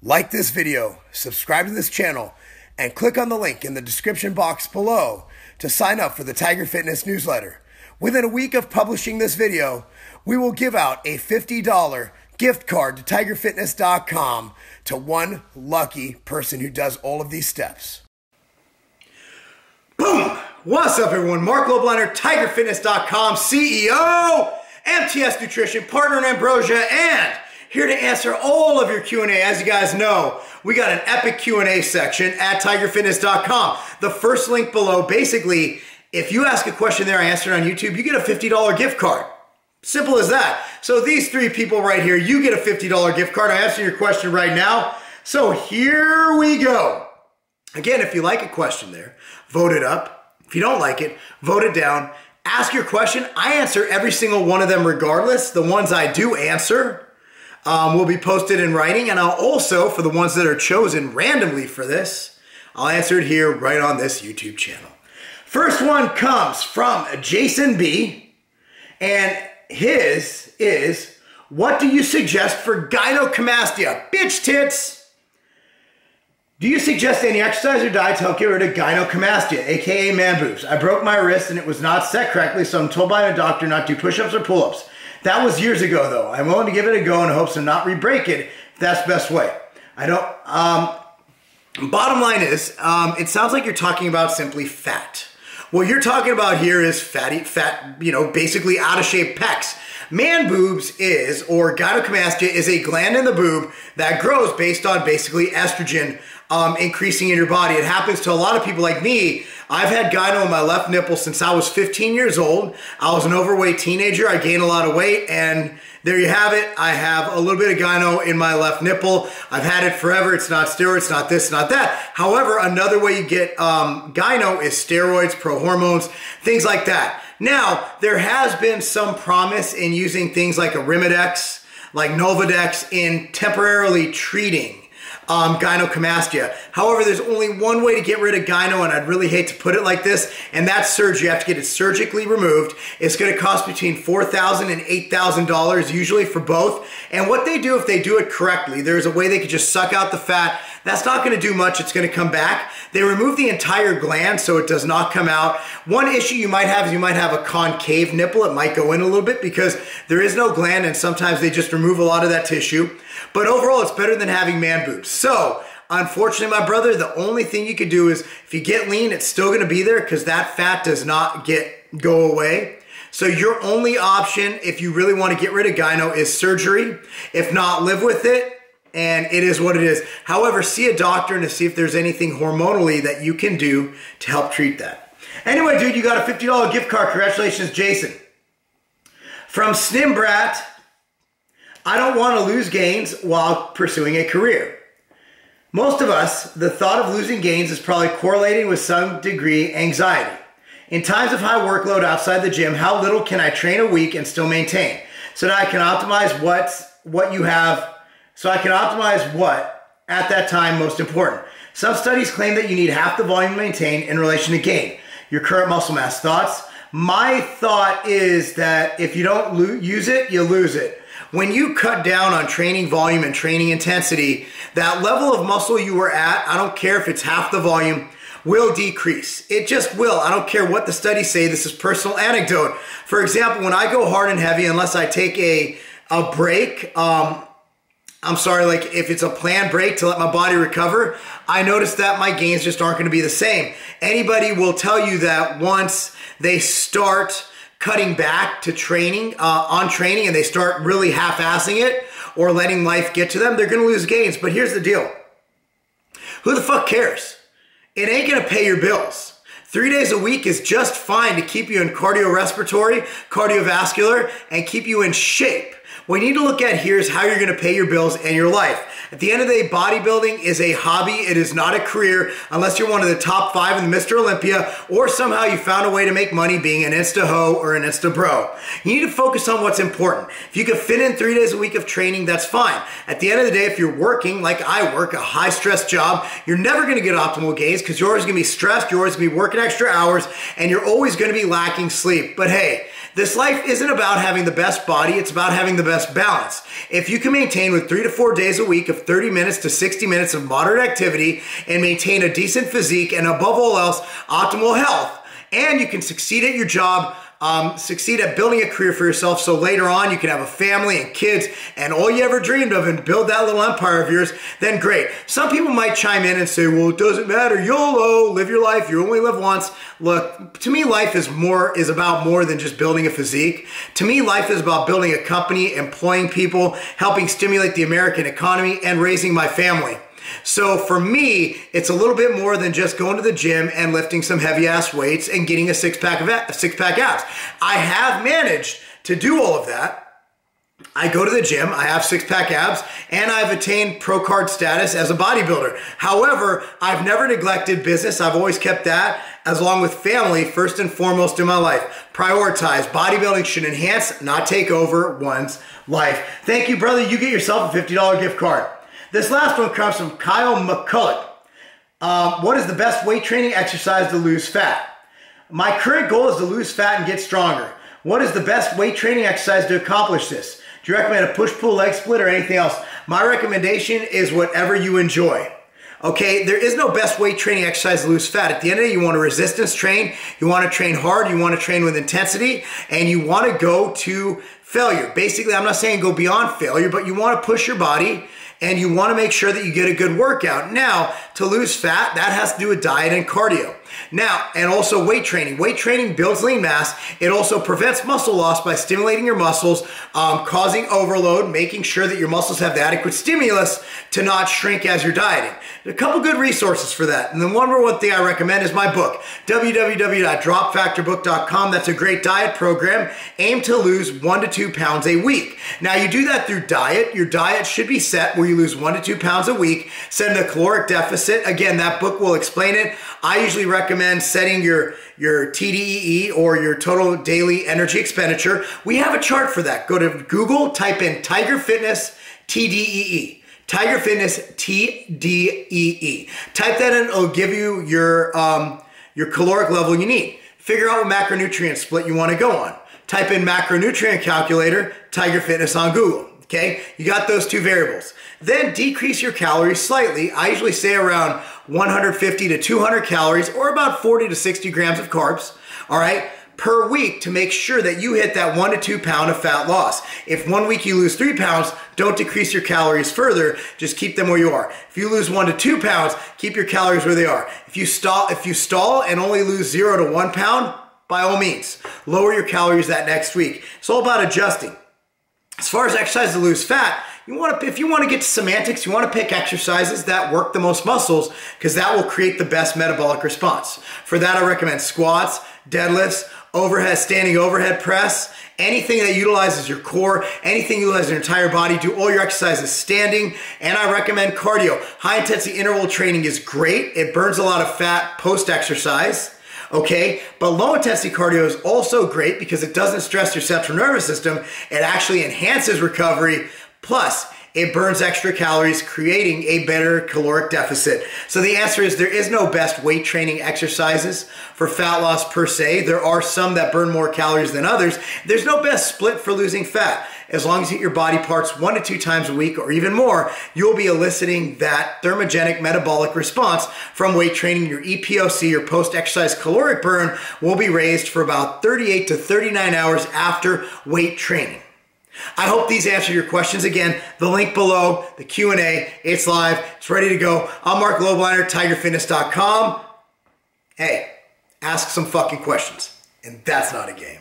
Like this video, subscribe to this channel, and click on the link in the description box below to sign up for the Tiger Fitness newsletter. Within a week of publishing this video, we will give out a $50 gift card to tigerfitness.com to one lucky person who does all of these steps. Boom! What's up, everyone? Marc Lobliner, tigerfitness.com CEO, MTS Nutrition, partner in Ambrosia, and here to answer all of your Q&A. As you guys know, we got an epic Q&A section at tigerfitness.com. The first link below, basically, if you ask a question there, I answer it on YouTube, you get a $50 gift card. Simple as that. So these three people right here, you get a $50 gift card. I answer your question right now. So here we go. Again, if you like a question there, vote it up. If you don't like it, vote it down. Ask your question. I answer every single one of them regardless. The ones I do answer will be posted in writing, and I'll also, for the ones that are chosen randomly for this, I'll answer it here right on this YouTube channel. First one comes from Jason B, and his is, what do you suggest for gynecomastia? Bitch tits! Do you suggest any exercise or diet to help get rid of gynecomastia, aka man boobs? I broke my wrist and it was not set correctly, so I'm told by a doctor not to do push-ups or pull-ups. That was years ago, though. I'm willing to give it a go in hopes of not re-break it, if that's the best way. I don't, bottom line is, it sounds like you're talking about simply fat. What you're talking about here is fat, you know, basically out of shape pecs. Man boobs is, or gynecomastia, is a gland in the boob that grows based on basically estrogen increasing in your body. It happens to a lot of people like me. I've had gyno in my left nipple since I was 15 years old. I was an overweight teenager. I gained a lot of weight, and there you have it. I have a little bit of gyno in my left nipple. I've had it forever. It's not steroids, not this, not that. However, another way you get gyno is steroids, pro-hormones, things like that. Now, there has been some promise in using things like Arimidex, like Novadex, in temporarily treating gynecomastia. However, there's only one way to get rid of gyno, and I'd really hate to put it like this, and that's surgery. You have to get it surgically removed. It's going to cost between $4,000 and $8,000 usually for both. And what they do, if they do it correctly, there's a way they could just suck out the fat. That's not going to do much. It's going to come back. They remove the entire gland so it does not come out. One issue you might have is you might have a concave nipple. It might go in a little bit because there is no gland, and sometimes they just remove a lot of that tissue. But overall, it's better than having man boobs. So, unfortunately, my brother, the only thing you can do is, if you get lean, it's still going to be there because that fat does not go away. So your only option, if you really want to get rid of gyno, is surgery. If not, live with it, and it is what it is. However, see a doctor and to see if there's anything hormonally that you can do to help treat that. Anyway, dude, you got a $50 gift card. Congratulations, Jason. From snimbratt, I don't want to lose gains while pursuing a career. Most of us, the thought of losing gains is probably correlating with some degree anxiety. In times of high workload outside the gym, how little can I train a week and still maintain? So that I can optimize what you have, so I can optimize what, at that time, most important. Some studies claim that you need half the volume to maintain in relation to gain your current muscle mass. Thoughts? My thought is that if you don't use it, you lose it. When you cut down on training volume and training intensity, that level of muscle you were at, I don't care if it's half the volume, will decrease. It just will. I don't care what the studies say. This is personal anecdote. For example, when I go hard and heavy, unless I take a break, I'm sorry, like if it's a planned break to let my body recover, I notice that my gains just aren't going to be the same. Anybody will tell you that once they start cutting back to training, on training, and they start really half-assing it or letting life get to them, they're going to lose gains. But here's the deal. Who the fuck cares? It ain't going to pay your bills. 3 days a week is just fine to keep you in cardiorespiratory, cardiovascular, and keep you in shape. What you need to look at here is how you're going to pay your bills and your life. At the end of the day, bodybuilding is a hobby. It is not a career unless you're one of the top 5 in the Mr. Olympia or somehow you found a way to make money being an Insta-ho or an Insta-bro. You need to focus on what's important. If you can fit in 3 days a week of training, that's fine. At the end of the day, if you're working like I work, a high-stress job, you're never going to get optimal gains because you're always going to be stressed, you're always going to be working extra hours, and you're always going to be lacking sleep. But hey, This life isn't about having the best body, it's about having the best balance. If you can maintain with 3 to 4 days a week of 30 minutes to 60 minutes of moderate activity and maintain a decent physique and above all else, optimal health, and you can succeed at your job, succeed at building a career for yourself so later on you can have a family and kids and all you ever dreamed of and build that little empire of yours, then great. Some people might chime in and say, well, it doesn't matter, YOLO, live your life, you only live once. Look, to me, life is about more than just building a physique. To me, life is about building a company, employing people, helping stimulate the American economy, and raising my family. So for me, it's a little bit more than just going to the gym and lifting some heavy ass weights and getting a six-pack abs. I have managed to do all of that. I go to the gym, I have six-pack abs, and I've attained pro card status as a bodybuilder. However, I've never neglected business. I've always kept that, as along with family, first and foremost in my life. Prioritize. Bodybuilding should enhance, not take over one's life. Thank you, brother. You get yourself a $50 gift card. This last one comes from Kyle McCulloch. What is the best weight training exercise to lose fat? My current goal is to lose fat and get stronger. What is the best weight training exercise to accomplish this? Do you recommend a push-pull leg split or anything else? My recommendation is whatever you enjoy. Okay, there is no best weight training exercise to lose fat. At the end of the day, you want to resistance train, you want to train hard, you want to train with intensity, and you want to go to failure. Basically, I'm not saying go beyond failure, but you want to push your body and you want to make sure that you get a good workout. Now, to lose fat, that has to do with diet and cardio. Now, and also weight training. Weight training builds lean mass. It also prevents muscle loss by stimulating your muscles, causing overload, making sure that your muscles have the adequate stimulus to not shrink as you're dieting. A couple good resources for that. And the number one thing I recommend is my book, www.dropfactorbook.com. That's a great diet program. Aim to lose 1 to 2 pounds a week. Now, you do that through diet. Your diet should be set where you lose 1 to 2 pounds a week. Set a caloric deficit. Again, that book will explain it. I usually recommend setting your TDEE or your total daily energy expenditure. We have a chart for that. Go to Google, type in Tiger Fitness TDEE. Tiger Fitness TDEE. Type that in, it'll give you your caloric level you need. Figure out what macronutrient split you want to go on. Type in macronutrient calculator, Tiger Fitness on Google. Okay, you got those two variables. Then decrease your calories slightly. I usually say around 150 to 200 calories or about 40 to 60 grams of carbs, all right, per week to make sure that you hit that 1 to 2 pound of fat loss. If 1 week you lose 3 pounds, don't decrease your calories further, just keep them where you are. If you lose 1 to 2 pounds, keep your calories where they are. If you stall and only lose 0 to 1 pound, by all means, lower your calories that next week. It's all about adjusting. As far as exercise to lose fat, if you want to get to semantics, you want to pick exercises that work the most muscles because that will create the best metabolic response. For that, I recommend squats, deadlifts, standing overhead press, anything that utilizes your core, anything that utilizes your entire body. Do all your exercises standing, and I recommend cardio. High intensity interval training is great. It burns a lot of fat post-exercise. Okay, but low intensity cardio is also great because it doesn't stress your central nervous system. It actually enhances recovery. Plus, it burns extra calories, creating a better caloric deficit. So the answer is there is no best weight training exercises for fat loss per se. There are some that burn more calories than others. There's no best split for losing fat. As long as you hit your body parts 1 to 2 times a week or even more, you'll be eliciting that thermogenic metabolic response from weight training. Your EPOC, your post-exercise caloric burn, will be raised for about 38 to 39 hours after weight training. I hope these answer your questions. Again, the link below, the Q&A, it's live, it's ready to go. I'm Marc Lobliner, tigerfitness.com. Hey, ask some fucking questions, and that's not a game.